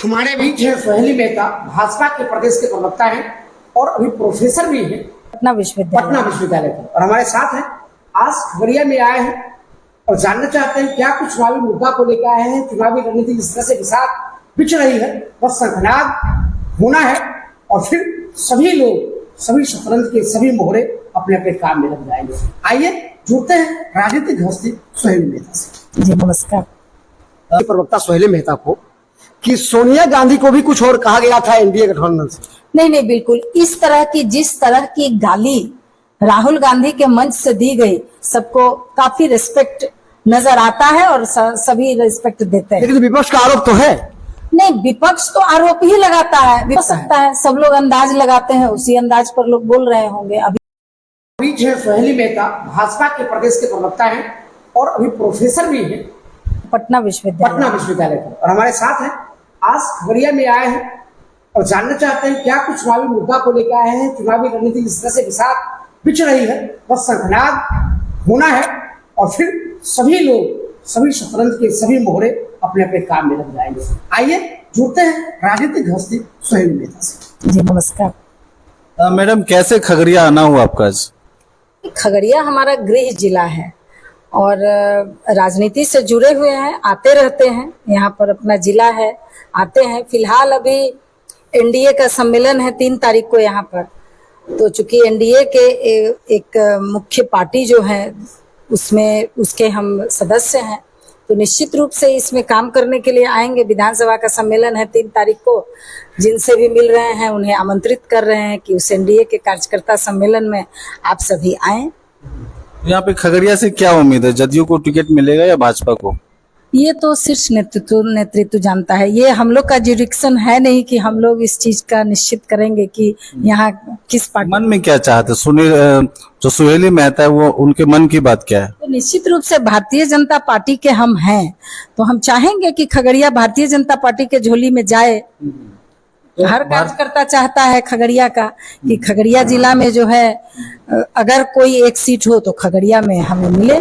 हमारे बीच है सोहेली मेहता, भाजपा के प्रदेश के प्रवक्ता हैं और अभी प्रोफेसर भी हैं पटना विश्वविद्यालय के। और हमारे साथ हैं, आज खगड़िया में आए हैं और जानना चाहते हैं क्या कुछ चुनावी मुद्दा को लेकर आए हैं। चुनावी रणनीति जिस तरह से विषाद बिछ रही है, बस संघनाद होना है और फिर सभी लोग, सभी शतरंज के सभी मोहरे अपने अपने काम में लग जाएंगे। आइए जुड़ते हैं राजनीतिक हस्ती सोहेली मेहता से। जी नमस्कार। प्रवक्ता सोहेली मेहता को कि सोनिया गांधी को भी कुछ और कहा गया था एनडीए गठबंधन से। नहीं, बिल्कुल इस तरह की, जिस तरह की गाली राहुल गांधी के मंच से दी गई, सबको काफी रिस्पेक्ट नजर आता है और सभी रिस्पेक्ट देते हैं। लेकिन विपक्ष का आरोप तो है। नहीं, विपक्ष तो आरोप ही लगाता है, हो सकता है सब लोग अंदाज लगाते हैं, उसी अंदाज पर लोग बोल रहे होंगे। अभी बीच है सोहेली मेहता, भाजपा के प्रदेश के प्रवक्ता हैं और अभी प्रोफेसर भी हैं पटना विश्वविद्यालय के। और हमारे साथ हैं, आज खगड़िया में आए हैं और जानना चाहते हैं क्या कुछ चुनावी मुद्दा को लेकर आए हैं। चुनावी रणनीति जिस तरह से विषाद बिछ रही है, बस संघनाद होना है और फिर सभी लोग, सभी शतरंज के सभी मोहरे अपने अपने काम में लग जाएंगे। आइए जुड़ते हैं राजनीतिक हस्ती सोहेली मेहता से। जी नमस्कार। मैडम, कैसे खगड़िया आना हुआ आपका? खगड़िया हमारा गृह जिला है और राजनीति से जुड़े हुए हैं, आते रहते हैं। यहाँ पर अपना जिला है, आते हैं। फिलहाल अभी एनडीए का सम्मेलन है 3 तारीख को यहाँ पर, तो चूंकि एनडीए के एक मुख्य पार्टी जो है उसमें उसके हम सदस्य हैं, तो निश्चित रूप से इसमें काम करने के लिए आएंगे। विधानसभा का सम्मेलन है 3 तारीख को, जिनसे भी मिल रहे हैं उन्हें आमंत्रित कर रहे हैं कि उस एनडीए के कार्यकर्ता सम्मेलन में आप सभी आएं। यहाँ पे खगड़िया से क्या उम्मीद है? जदयू को टिकट मिलेगा या भाजपा को? ये तो शीर्ष नेतृत्व जानता है। ये हम लोग का जुरिडिक्शन है नहीं कि हम लोग इस चीज का निश्चित करेंगे कि यहाँ किस पार्टी। मन में क्या चाहते जो सोहेली मेहता है, वो उनके मन की बात क्या है? तो निश्चित रूप से भारतीय जनता पार्टी के हम हैं, तो हम चाहेंगे कि खगड़िया भारतीय जनता पार्टी के झोली में जाए। तो हर कार्यकर्ता चाहता है खगड़िया का कि खगड़िया जिला में जो है अगर कोई एक सीट हो तो खगड़िया में हमें मिले।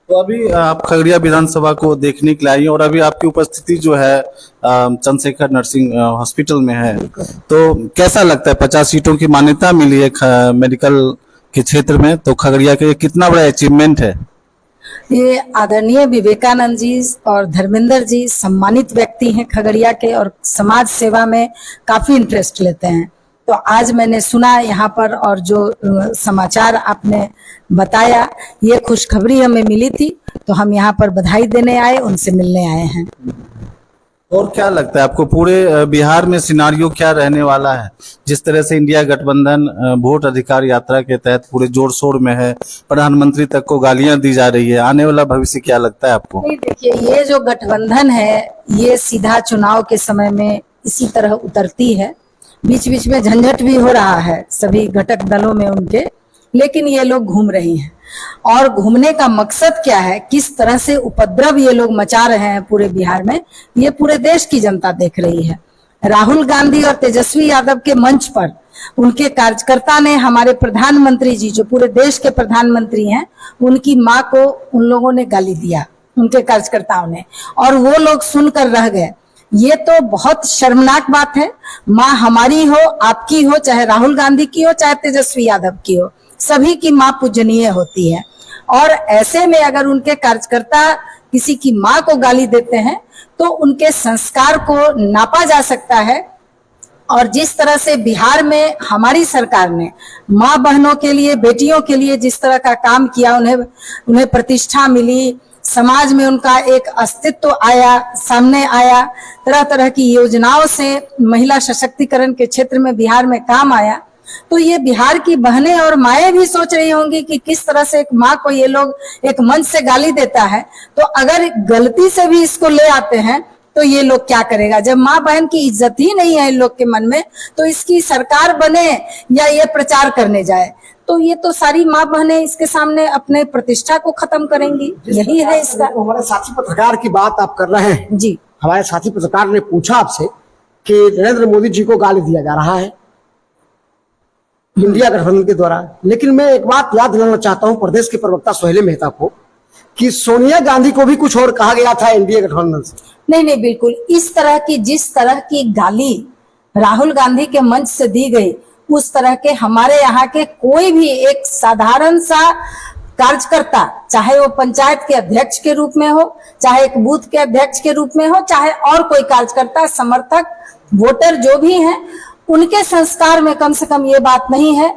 तो अभी आप खगड़िया विधानसभा को देखने के लिए आई और अभी आपकी उपस्थिति जो है चंद्रशेखर नर्सिंग हॉस्पिटल में है, तो कैसा लगता है? 50 सीटों की मान्यता मिली है मेडिकल के क्षेत्र में, तो खगड़िया के कितना बड़ा अचीवमेंट है? ये आदरणीय विवेकानंद जी और धर्मेंद्र जी सम्मानित व्यक्ति हैं खगड़िया के और समाज सेवा में काफी इंटरेस्ट लेते हैं। तो आज मैंने सुना यहाँ पर और जो समाचार आपने बताया, ये खुशखबरी हमें मिली थी, तो हम यहाँ पर बधाई देने आए, उनसे मिलने आए हैं। और क्या लगता है आपको पूरे बिहार में सिनारियो क्या रहने वाला है? जिस तरह से इंडिया गठबंधन वोट अधिकार यात्रा के तहत पूरे जोर शोर में है, प्रधानमंत्री तक को गालियां दी जा रही है, आने वाला भविष्य क्या लगता है आपको? देखिए, ये जो गठबंधन है ये सीधा चुनाव के समय में इसी तरह उतरती है। बीच बीच में झंझट भी हो रहा है सभी घटक दलों में उनके, लेकिन ये लोग घूम रही हैं। और घूमने का मकसद क्या है, किस तरह से उपद्रव ये लोग मचा रहे हैं पूरे बिहार में, ये पूरे देश की जनता देख रही है। राहुल गांधी और तेजस्वी यादव के मंच पर उनके कार्यकर्ता ने हमारे प्रधानमंत्री जी, जो पूरे देश के प्रधानमंत्री हैं, उनकी माँ को उन लोगों ने गाली दिया, उनके कार्यकर्ताओं ने, और वो लोग सुनकर रह गए। ये तो बहुत शर्मनाक बात है। माँ हमारी हो, आपकी हो, चाहे राहुल गांधी की हो, चाहे तेजस्वी यादव की हो, सभी की माँ पूजनीय होती है। और ऐसे में अगर उनके कार्यकर्ता किसी की माँ को गाली देते हैं तो उनके संस्कार को नापा जा सकता है। और जिस तरह से बिहार में हमारी सरकार ने माँ बहनों के लिए, बेटियों के लिए जिस तरह का काम किया, उन्हें प्रतिष्ठा मिली, समाज में उनका एक अस्तित्व आया, सामने आया, तरह तरह की योजनाओं से महिला सशक्तिकरण के क्षेत्र में बिहार में काम आया, तो ये बिहार की बहनें और माएँ भी सोच रही होंगी कि किस तरह से एक माँ को ये लोग एक मंच से गाली देता है, तो अगर गलती से भी इसको ले आते हैं तो ये लोग क्या करेगा? जब माँ बहन की इज्जत ही नहीं है इन लोग के मन में, तो इसकी सरकार बने या ये प्रचार करने जाए, तो ये तो सारी माँ बहनें इसके सामने अपने प्रतिष्ठा को खत्म करेंगी। यही है इसका। हमारे साथी पत्रकार की बात आप कर रहे हैं जी। हमारे साथी पत्रकार ने पूछा आपसे कि नरेंद्र मोदी जी को गाली दिया जा रहा है इंडिया गठबंधन के द्वारा, लेकिन मैं एक बात याद दिलाना चाहता हूं प्रदेश के प्रवक्ता सोहेली मेहता को कि सोनिया गांधी को भी कुछ और कहा गया था एनडीए गठबंधन से। नहीं नहीं, बिल्कुल इस तरह की, जिस तरह की गाली राहुल गांधी के मंच से दी गई, उस तरह के हमारे यहाँ के कोई भी एक साधारण सा कार्यकर्ता, चाहे वो पंचायत के अध्यक्ष के रूप में हो, चाहे एक बूथ के अध्यक्ष के रूप में हो, चाहे और कोई कार्यकर्ता, समर्थक, वोटर जो भी हैं, उनके संस्कार में कम से कम ये बात नहीं है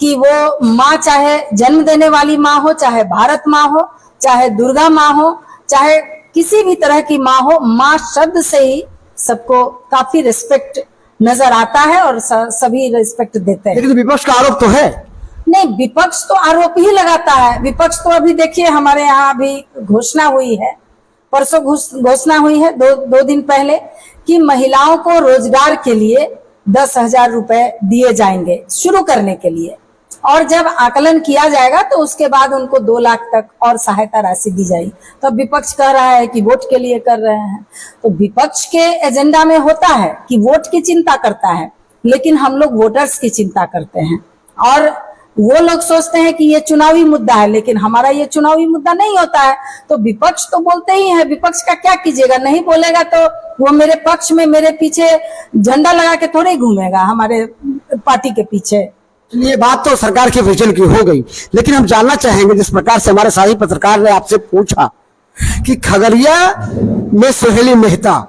कि वो माँ, चाहे जन्म देने वाली माँ हो, चाहे भारत माँ हो, चाहे दुर्गा माँ हो, चाहे किसी भी तरह की माँ हो, माँ शब्द से ही सबको काफी रिस्पेक्ट नजर आता है और सभी रिस्पेक्ट देते हैं। लेकिन विपक्ष का आरोप तो है। नहीं, विपक्ष तो आरोप ही लगाता है। विपक्ष तो अभी देखिए, हमारे यहाँ अभी घोषणा हुई है, परसों घोषणा हुई है, दो दिन पहले, कि महिलाओं को रोजगार के लिए 10,000 रुपए दिए जाएंगे शुरू करने के लिए, और जब आकलन किया जाएगा तो उसके बाद उनको 2 लाख तक और सहायता राशि दी जाएगी। तो विपक्ष कह रहा है कि वोट के लिए कर रहे हैं। तो विपक्ष के एजेंडा में होता है कि वोट की चिंता करता है, लेकिन हम लोग वोटर्स की चिंता करते हैं। और वो लोग सोचते हैं कि ये चुनावी मुद्दा है, लेकिन हमारा ये चुनावी मुद्दा नहीं होता है। तो विपक्ष तो बोलते ही है, विपक्ष का क्या कीजिएगा, नहीं बोलेगा तो वो मेरे पक्ष में, मेरे पीछे झंडा लगा के थोड़े घूमेगा हमारे पार्टी के पीछे। ये बात तो सरकार के विजन की हो गई, लेकिन हम जानना चाहेंगे, जिस प्रकार से हमारे साथी पत्रकार ने आपसे पूछा कि खगड़िया में सोहेली मेहता,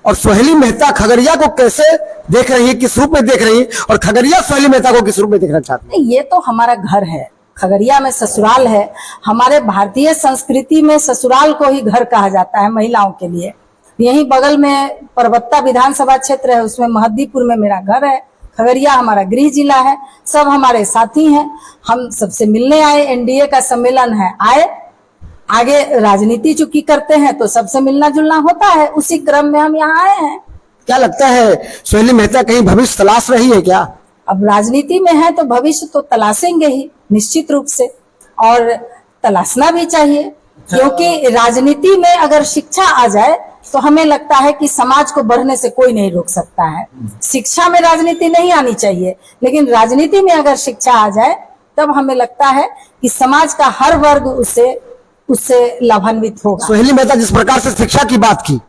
और सोहेली मेहता खगड़िया को कैसे देख रही है, किस रूप में देख रही है, और खगड़िया सोहेली मेहता को किस रूप में देखना चाहती है? ये तो हमारा घर है, खगड़िया में ससुराल है। हमारे भारतीय संस्कृति में ससुराल को ही घर कहा जाता है महिलाओं के लिए। यहीं बगल में परबत्ता विधानसभा क्षेत्र है, उसमें महद्दीपुर में मेरा घर है। खगड़िया हमारा गृह जिला है, सब हमारे साथी हैं। हम सबसे मिलने आए, एनडीए का सम्मेलन है, आए, आगे राजनीति चूंकि करते हैं तो सबसे मिलना जुलना होता है, उसी क्रम में हम यहाँ आए हैं। क्या लगता है सोहेली मेहता कहीं भविष्य तलाश रही है क्या? अब राजनीति में है तो भविष्य तो तलाशेंगे ही निश्चित रूप से, और तलाशना भी चाहिए, क्योंकि राजनीति में अगर शिक्षा आ जाए तो हमें लगता है कि समाज को बढ़ने से कोई नहीं रोक सकता है। शिक्षा में राजनीति नहीं आनी चाहिए, लेकिन राजनीति में अगर शिक्षा आ जाए तब हमें लगता है कि समाज का हर वर्ग उससे लाभान्वित होगा। सोहेली मेहता जिस प्रकार से शिक्षा की बात की,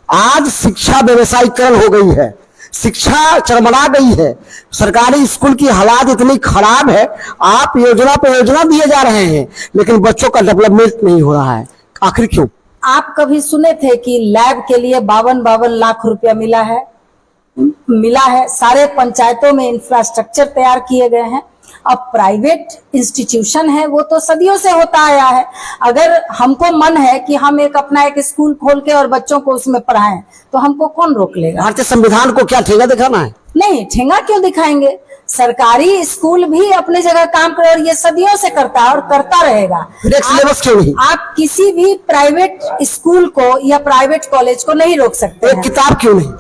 आज शिक्षा व्यवसायीकरण हो गई है, शिक्षा चरमरा गई है, सरकारी स्कूल की हालात इतनी खराब है, आप योजना पे योजना दिए जा रहे हैं, लेकिन बच्चों का डेवलपमेंट नहीं हो रहा है। आखिर क्यों? आप कभी सुने थे कि लैब के लिए 52 लाख रुपया मिला है? सारे पंचायतों में इंफ्रास्ट्रक्चर तैयार किए गए हैं। अब प्राइवेट इंस्टीट्यूशन है, वो तो सदियों से होता आया है। अगर हमको मन है कि हम अपना एक स्कूल खोल के और बच्चों को उसमें पढ़ाएं, तो हमको कौन रोक लेगा? भारतीय संविधान को क्या ठेंगा दिखाना है? नहीं, ठेंगा क्यों दिखाएंगे? सरकारी स्कूल भी अपनी जगह काम करे, और ये सदियों से करता है और करता रहेगा। सिलेबस क्यों नहीं? आप किसी भी प्राइवेट स्कूल को या प्राइवेट कॉलेज को नहीं रोक सकते। एक किताब क्यों नहीं?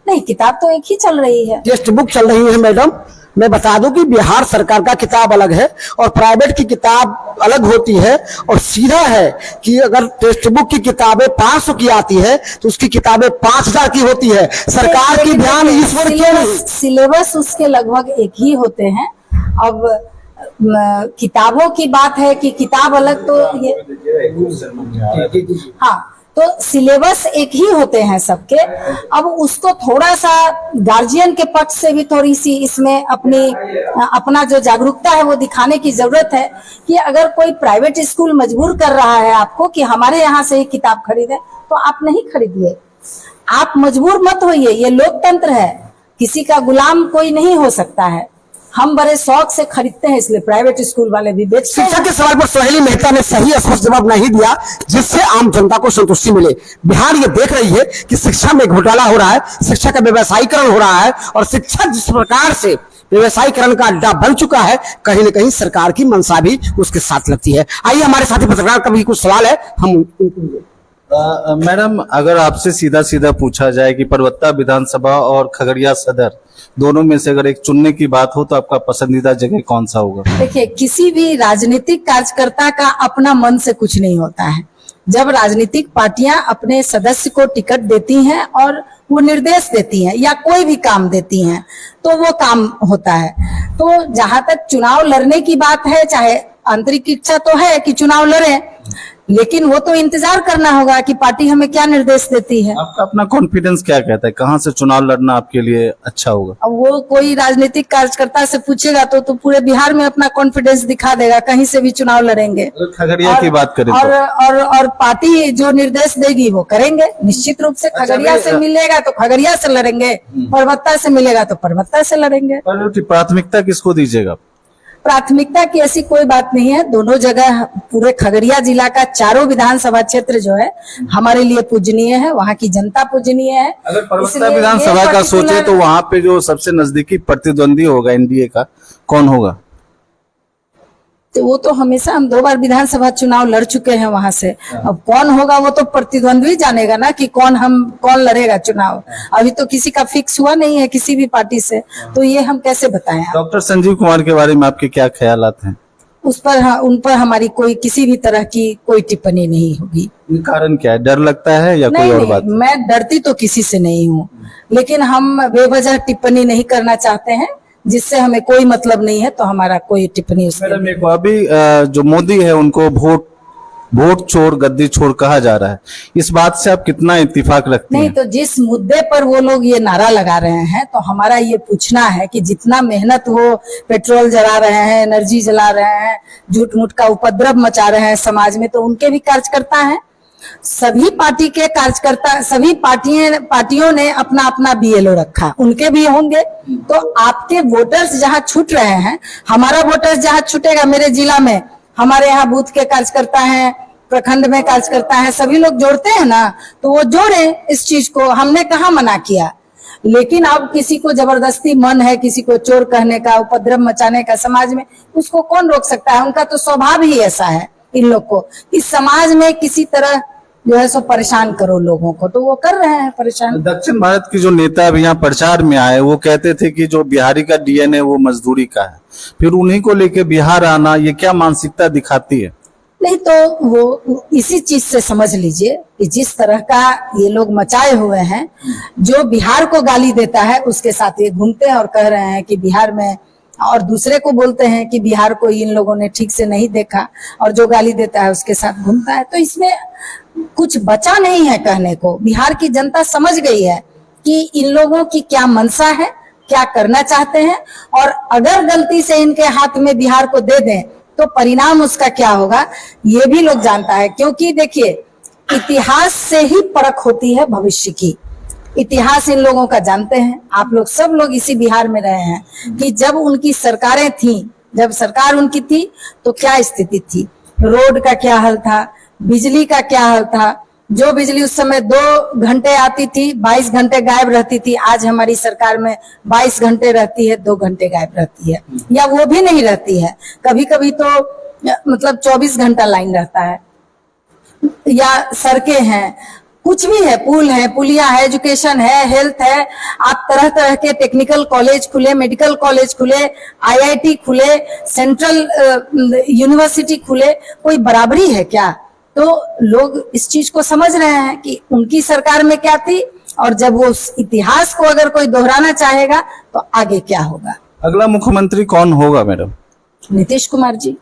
नहीं, किताब तो एक ही चल रही है, टेक्स्ट बुक चल रही है। मैडम, मैं बता दूं कि बिहार सरकार का किताब अलग है और प्राइवेट की किताब अलग होती है, और सीधा है कि अगर टेक्स्ट बुक की किताबें 500 की आती है तो उसकी किताबें 5000 की होती है। सरकार की ध्यान इस पर क्यों नहीं? सिलेबस उसके लगभग एक ही होते हैं। अब किताबों की बात है कि किताब अलग, तो ये हाँ, तो सिलेबस एक ही होते हैं सबके। अब उसको थोड़ा सा गार्जियन के पक्ष से भी थोड़ी सी इसमें अपना जो जागरूकता है वो दिखाने की जरूरत है, कि अगर कोई प्राइवेट स्कूल मजबूर कर रहा है आपको कि हमारे यहाँ से ही किताब खरीदे, तो आप नहीं खरीदिए, आप मजबूर मत होइए। ये लोकतंत्र है, किसी का गुलाम कोई नहीं हो सकता है। हम बड़े शौक से खरीदते हैं, इसलिए प्राइवेट स्कूल वाले भी बेचते हैं। शिक्षा के सवाल पर सोहेली मेहता ने सही स्पष्ट जवाब नहीं दिया, जिससे आम जनता को संतुष्टि मिले। बिहार ये देख रही है कि शिक्षा में घोटाला हो रहा है, शिक्षा का व्यवसायीकरण हो रहा है, और शिक्षा जिस प्रकार से व्यवसायीकरण का अड्डा बन चुका है, कहीं न कहीं सरकार की मंशा भी उसके साथ लगती है। आइए, हमारे साथी पत्रकार का भी कुछ सवाल है, हम मैडम, अगर आपसे सीधा सीधा पूछा जाए कि परबत्ता विधानसभा और खगड़िया सदर दोनों में से अगर एक चुनने की बात हो, तो आपका पसंदीदा जगह कौन सा होगा? देखिए, किसी भी राजनीतिक कार्यकर्ता का अपना मन से कुछ नहीं होता है। जब राजनीतिक पार्टियां अपने सदस्य को टिकट देती हैं और वो निर्देश देती हैं या कोई भी काम देती हैं, तो वो काम होता है। तो जहां तक चुनाव लड़ने की बात है, चाहे आंतरिक इच्छा तो है कि चुनाव लड़े, लेकिन वो तो इंतजार करना होगा कि पार्टी हमें क्या निर्देश देती है। आपका अपना कॉन्फिडेंस क्या कहता है, कहाँ से चुनाव लड़ना आपके लिए अच्छा होगा? अब वो कोई राजनीतिक कार्यकर्ता से पूछेगा तो पूरे बिहार में अपना कॉन्फिडेंस दिखा देगा, कहीं से भी चुनाव लड़ेंगे। अगर खगड़िया की बात करें और पार्टी जो निर्देश देगी वो करेंगे निश्चित रूप से। खगड़िया से मिलेगा तो खगड़िया से लड़ेंगे, परबत्ता से मिलेगा तो परबत्ता से लड़ेंगे। प्राथमिकता किसको दीजिएगा? प्राथमिकता की ऐसी कोई बात नहीं है, दोनों जगह पूरे खगड़िया जिला का चारों विधानसभा क्षेत्र जो है हमारे लिए पूजनीय है, वहाँ की जनता पूजनीय है। अगर परबत्ता विधानसभा का सोचे तो वहाँ पे जो सबसे नजदीकी प्रतिद्वंदी होगा एनडीए का, कौन होगा? तो वो तो हमेशा हम 2 बार विधानसभा चुनाव लड़ चुके हैं वहां से। अब कौन होगा वो तो प्रतिद्वंदी जानेगा ना कि कौन लड़ेगा चुनाव। अभी तो किसी का फिक्स हुआ नहीं है किसी भी पार्टी से, तो ये हम कैसे बताएं। डॉक्टर संजीव कुमार के बारे में आपके क्या ख्यालात हैं? उन पर हमारी कोई किसी भी तरह की कोई टिप्पणी नहीं होगी। कारण क्या है, डर लगता है या कोई और बात? मैं डरती तो किसी से नहीं हूँ, लेकिन हम बेवजह टिप्पणी नहीं करना चाहते हैं जिससे हमें कोई मतलब नहीं है, तो हमारा कोई टिप्पणी उसमें। मैडम एक अभी जो मोदी है उनको वोट चोर गद्दी चोर कहा जा रहा है, इस बात से आप कितना इत्तेफाक रखती हैं? नहीं, तो जिस मुद्दे पर वो लोग ये नारा लगा रहे हैं तो हमारा ये पूछना है कि जितना मेहनत वो पेट्रोल जला रहे हैं, एनर्जी जला रहे हैं, झूठ मूठ का उपद्रव मचा रहे हैं समाज में, तो उनके भी कार्यकर्ता हैं। सभी पार्टी के कार्यकर्ता, सभी पार्टियों ने अपना अपना बीएलओ रखा, उनके भी होंगे। तो आपके वोटर्स जहाँ छूट रहे हैं, हमारा वोटर्स जहाँ छूटेगा, मेरे जिला में हमारे यहाँ बूथ के कार्यकर्ता हैं, प्रखंड में कार्यकर्ता हैं, सभी लोग जोड़ते हैं ना, तो वो जोड़े इस चीज को, हमने कहाँ मना किया। लेकिन अब किसी को जबरदस्ती मन है किसी को चोर कहने का, उपद्रव मचाने का समाज में, उसको कौन रोक सकता है? उनका तो स्वभाव ही ऐसा है इन लोग को, इस समाज में किसी तरह जो है सो परेशान करो लोगों को, तो वो कर रहे हैं परेशान। दक्षिण भारत के जो नेता अभी यहाँ प्रचार में आए वो कहते थे कि जो बिहारी का डीएनए वो मजदूरी का है, फिर उन्हीं को लेके बिहार आना, ये क्या मानसिकता दिखाती है? नहीं, तो वो इसी चीज से समझ लीजिए कि जिस तरह का ये लोग मचाए हुए हैं, जो बिहार को गाली देता है उसके साथ ये घूमते हैं और कह रहे हैं कि बिहार में, और दूसरे को बोलते हैं कि बिहार को इन लोगों ने ठीक से नहीं देखा, और जो गाली देता है उसके साथ घूमता है। तो इसमें कुछ बचा नहीं है कहने को। बिहार की जनता समझ गई है कि इन लोगों की क्या मंशा है, क्या करना चाहते हैं, और अगर गलती से इनके हाथ में बिहार को दे दें तो परिणाम उसका क्या होगा ये भी लोग जानता है। क्योंकि देखिए, इतिहास से ही परख होती है भविष्य की। इतिहास इन लोगों का जानते हैं, आप लोग सब लोग इसी बिहार में रहे हैं कि जब उनकी सरकारें थी, जब सरकार उनकी थी तो क्या स्थिति थी, रोड का क्या हाल था, बिजली का क्या हाल था। जो बिजली उस समय 2 घंटे आती थी, 22 घंटे गायब रहती थी। आज हमारी सरकार में 22 घंटे रहती है, 2 घंटे गायब रहती है, या वो भी नहीं रहती है। कभी कभी तो मतलब 24 घंटा लाइन रहता है। या सड़कें हैं, कुछ भी है, पुल है, पुलिया है, एजुकेशन है, हेल्थ है, आप तरह तरह के टेक्निकल कॉलेज खुले, मेडिकल कॉलेज खुले, आईआईटी खुले, सेंट्रल यूनिवर्सिटी खुले, कोई बराबरी है क्या? तो लोग इस चीज को समझ रहे हैं कि उनकी सरकार में क्या थी, और जब वो उस इतिहास को अगर कोई दोहराना चाहेगा तो आगे क्या होगा। अगला मुख्यमंत्री कौन होगा मैडम? नीतीश कुमार जी।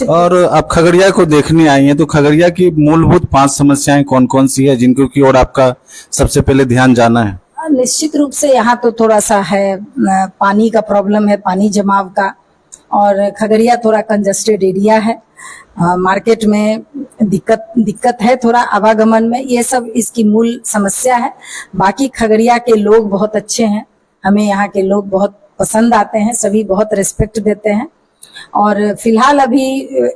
और आप खगड़िया को देखने आई हैं, तो खगड़िया की मूलभूत 5 समस्याएं कौन कौन सी है जिनको की ओर आपका सबसे पहले ध्यान जाना है? निश्चित रूप से यहाँ तो थोड़ा सा है, पानी का प्रॉब्लम है, पानी जमाव का, और खगड़िया थोड़ा कंजस्टेड एरिया है, मार्केट में दिक्कत है थोड़ा आवागमन में, ये सब इसकी मूल समस्या है। बाकी खगड़िया के लोग बहुत अच्छे हैं, हमें यहाँ के लोग बहुत पसंद आते हैं, सभी बहुत रिस्पेक्ट देते हैं। और फिलहाल अभी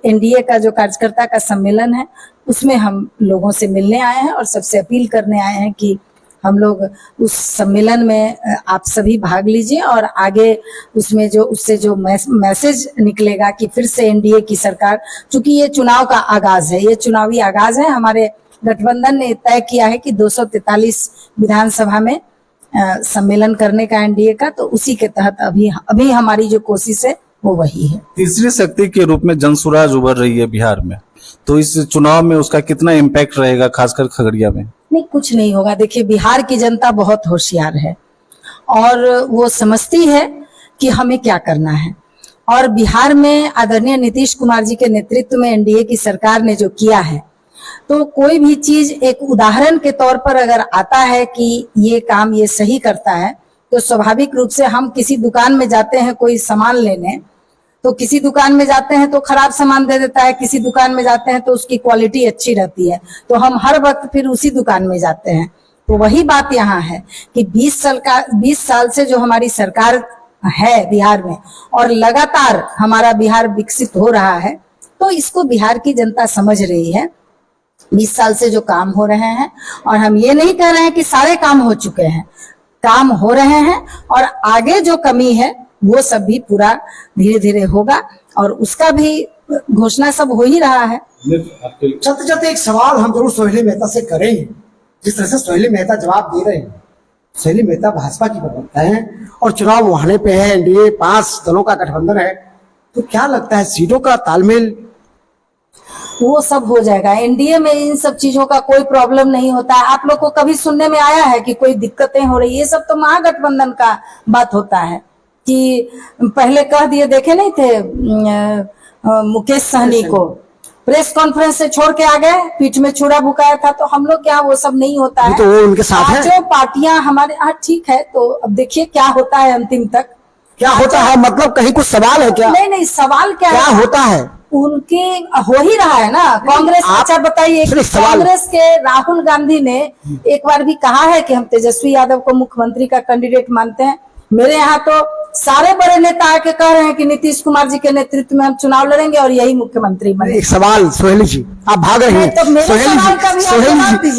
एनडीए का जो कार्यकर्ता का सम्मेलन है उसमें हम लोगों से मिलने आए हैं और सबसे अपील करने आए हैं कि हम लोग उस सम्मेलन में आप सभी भाग लीजिए, और आगे उसमें उससे जो मैसेज निकलेगा कि फिर से एनडीए की सरकार, चूंकि ये चुनाव का आगाज है, ये चुनावी आगाज है, हमारे गठबंधन ने तय किया है कि 243 विधानसभा में सम्मेलन करने का एनडीए का, तो उसी के तहत अभी हमारी जो कोशिश है वो वही है। तीसरी शक्ति के रूप में जनसुराज उभर रही है बिहार में, तो इस चुनाव में उसका कितना इम्पैक्ट रहेगा, खासकर खगड़िया में? नहीं, कुछ नहीं होगा। देखिए, बिहार की जनता बहुत होशियार है और वो समझती है कि हमें क्या करना है, और बिहार में आदरणीय नीतीश कुमार जी के नेतृत्व में एनडीए की सरकार ने जो किया है, तो कोई भी चीज एक उदाहरण के तौर पर अगर आता है कि ये काम ये सही करता है, तो स्वाभाविक रूप से हम किसी दुकान में जाते हैं कोई सामान लेने, तो किसी दुकान में जाते हैं तो खराब सामान दे देता है, किसी दुकान में जाते हैं तो उसकी क्वालिटी अच्छी रहती है, तो हम हर वक्त फिर उसी दुकान में जाते हैं। तो वही बात यहाँ है कि 20 साल से जो हमारी सरकार है बिहार में और लगातार हमारा बिहार विकसित हो रहा है, तो इसको बिहार की जनता समझ रही है। 20 साल से जो काम हो रहे हैं, और हम ये नहीं कह रहे हैं कि सारे काम हो चुके हैं, काम हो रहे हैं और आगे जो कमी है वो सब भी पूरा धीरे धीरे होगा और उसका भी घोषणा सब हो ही रहा है। चलते चलते एक सवाल हम जरूर सोहेली मेहता से करेंगे। जिस तरह से सोहेली मेहता जवाब दे रहे हैं, सोहेली मेहता भाजपा की प्रवक्ता है और चुनाव मुहाने पे है, एनडीए 5 दलों का गठबंधन है, तो क्या लगता है सीटों का तालमेल वो सब हो जाएगा। एनडीए में इन सब चीजों का कोई प्रॉब्लम नहीं होता है। आप लोग को कभी सुनने में आया है कि कोई दिक्कतें हो रही? ये सब तो महागठबंधन का बात होता है कि पहले कह दिए, देखे नहीं थे मुकेश सहनी को प्रेस कॉन्फ्रेंस से छोड़ के आ गए, पीठ में छुरा भुकाया था, तो हम लोग क्या, वो सब नहीं होता है। तो वो उनके साथ है। जो पार्टियां हमारे, हाँ ठीक है, तो अब देखिए क्या होता है अंतिम तक। क्या होता है, मतलब कहीं कुछ सवाल है क्या? नहीं, सवाल क्या होता है? उनके हो ही रहा है ना कांग्रेस। अच्छा बताइए, कांग्रेस के राहुल गांधी ने एक बार भी कहा है कि हम तेजस्वी यादव को मुख्यमंत्री का कैंडिडेट मानते हैं। मेरे यहाँ तो सारे बड़े नेता आके कह रहे हैं कि नीतीश कुमार जी के नेतृत्व में हम चुनाव लड़ेंगे और यही मुख्यमंत्री बने। एक सवाल सोहेली जी, आप भाग रही हैं।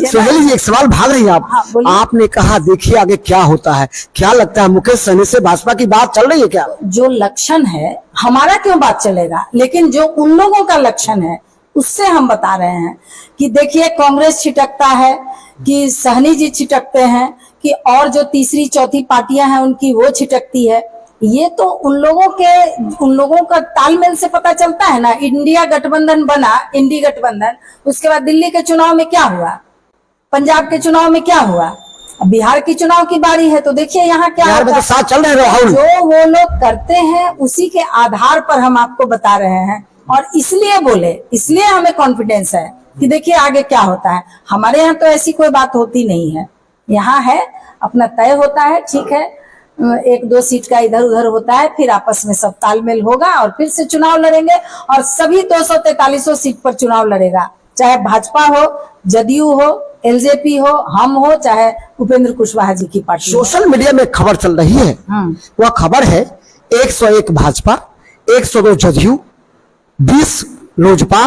सोहेली जी एक सवाल भाग रही हैं आप। हाँ, आपने कहा देखिए आगे क्या होता है, क्या लगता है मुकेश सहनी से भाजपा की बात चल रही है क्या? जो लक्षण है, हमारा क्यों बात चलेगा, लेकिन जो उन लोगों का लक्षण है उससे हम बता रहे हैं कि देखिए कांग्रेस छिटकता है कि सहनी जी छिटकते हैं कि और जो तीसरी चौथी पार्टियां हैं उनकी वो छिटकती है। ये तो उन लोगों का तालमेल से पता चलता है ना। इंडिया गठबंधन बना, इंडी गठबंधन, उसके बाद दिल्ली के चुनाव में क्या हुआ, पंजाब के चुनाव में क्या हुआ, अब बिहार की चुनाव की बारी है, तो देखिए यहाँ क्या होता है। साथ चल रहे राहुल, जो वो लोग करते हैं उसी के आधार पर हम आपको बता रहे हैं और इसलिए बोले, इसलिए हमें कॉन्फिडेंस है कि देखिए आगे क्या होता है। हमारे यहाँ तो ऐसी कोई बात होती नहीं है, यहाँ है अपना तय होता है, ठीक है, 1-2 सीट का इधर उधर होता है, फिर आपस में सब तालमेल होगा और फिर से चुनाव लड़ेंगे और सभी 243 सीट पर चुनाव लड़ेगा, चाहे भाजपा हो, जदयू हो, एलजेपी हो, हम हो, चाहे उपेंद्र कुशवाहा जी की पार्टी। सोशल मीडिया में खबर चल रही है, वह खबर है 101 भाजपा, 102 जदयू, 20 लोजपा,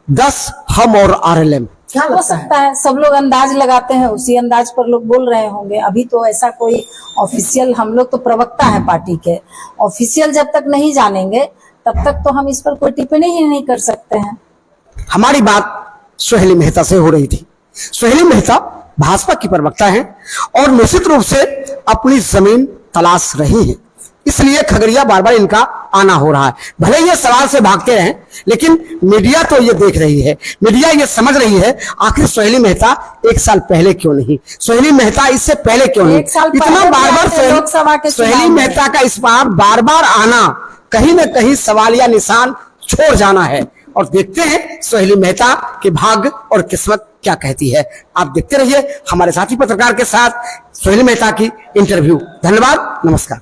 10 हम और आरएलएम। क्या हो सकता है, सब लोग अंदाज लगाते हैं, उसी अंदाज पर लोग बोल रहे होंगे। अभी तो ऐसा कोई ऑफिशियल, हम लोग तो प्रवक्ता है पार्टी के, ऑफिशियल जब तक नहीं जानेंगे तब तक तो हम इस पर कोई टिप्पणी ही नहीं कर सकते हैं। हमारी बात सोहेली मेहता से हो रही थी। सोहेली मेहता भाजपा की प्रवक्ता है और निश्चित रूप से अपनी जमीन तलाश रही है, इसलिए खगड़िया बार बार इनका आना हो रहा है। भले ये सवाल से भागते हैं, लेकिन मीडिया तो ये देख रही है, मीडिया ये समझ रही है आखिर सोहेली मेहता 1 साल पहले क्यों नहीं, सोहेली मेहता इससे पहले क्यों नहीं, इतना बार बार सोहेली मेहता का इस बार बार बार आना कहीं न कहीं सवालिया निशान छोड़ जाना है। और देखते हैं सोहेली मेहता के भाग्य और किस्मत क्या कहती है। आप देखते रहिए हमारे साथी पत्रकार के साथ सोहेली मेहता की इंटरव्यू। धन्यवाद, नमस्कार।